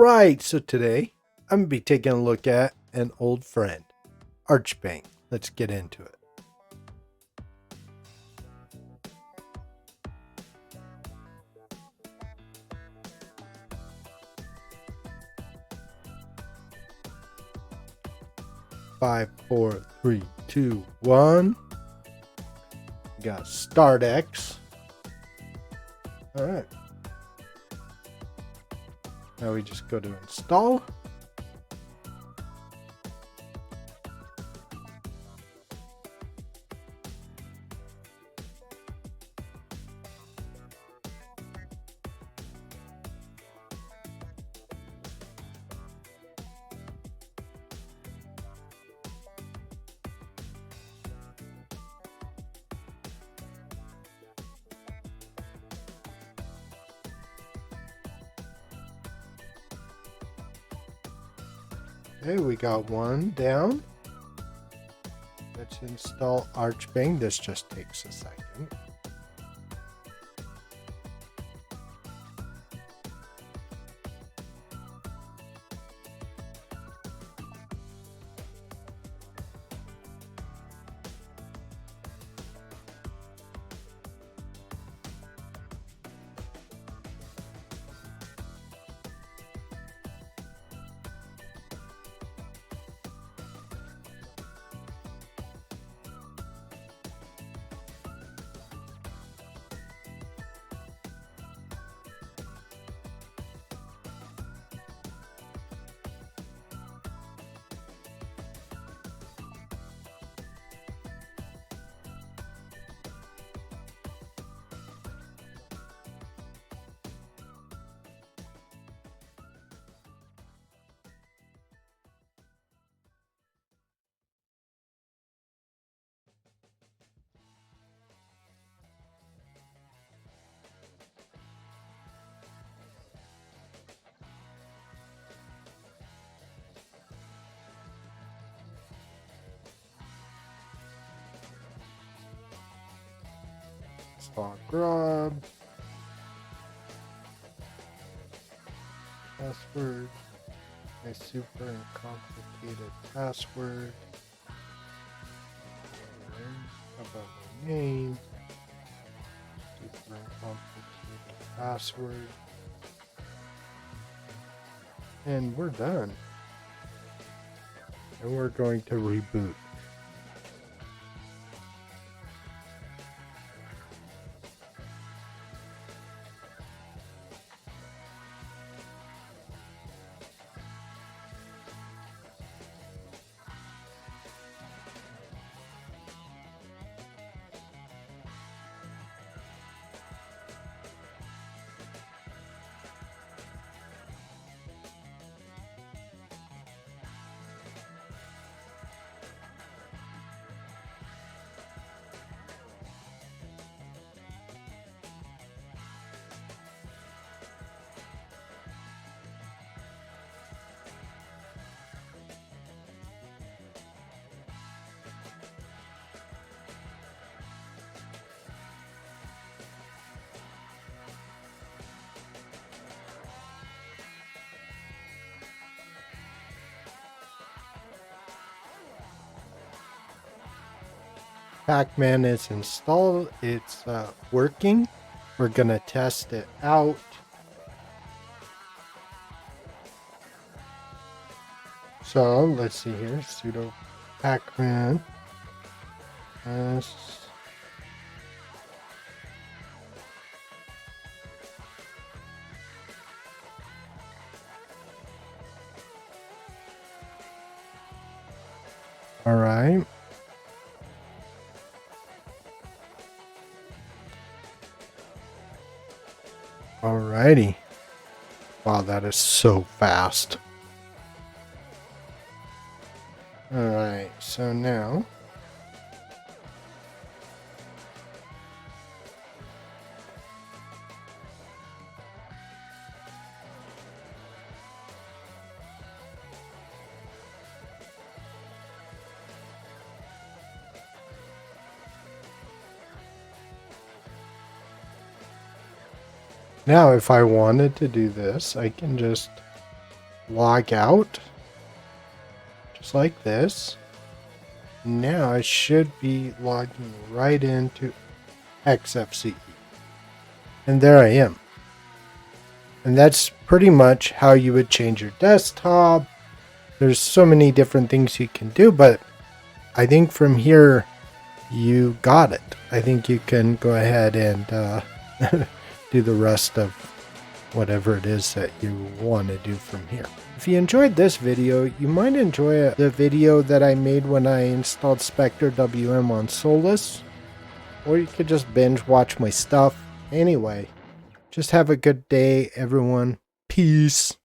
right, so today I'm going to be taking a look at an old friend, ArchBang. Let's get into it. Five, four, three, two, one. We got Start X. All right. Now we just go to install. Okay, we got one down. Let's install ArchBang. This just takes a second. Install grub. Password. A super and complicated password. About my name. Super and complicated password. And we're done. And we're going to reboot. Pac-Man is installed. It's working. We're gonna test it out. So let's see here. Sudo Pac-Man. All right. Alrighty. Wow, that is so fast. Alright, so now if I wanted to do this, I can just log out, just like this. Now I should be logging right into XFCE. And there I am. And that's pretty much how you would change your desktop. There's so many different things you can do, but I think from here you got it. I think you can go ahead and do the rest of whatever it is that you want to do from here. If you enjoyed this video, you might enjoy the video that I made when I installed Spectre WM on Solus, or you could just binge watch my stuff. Anyway, just have a good day, everyone. Peace.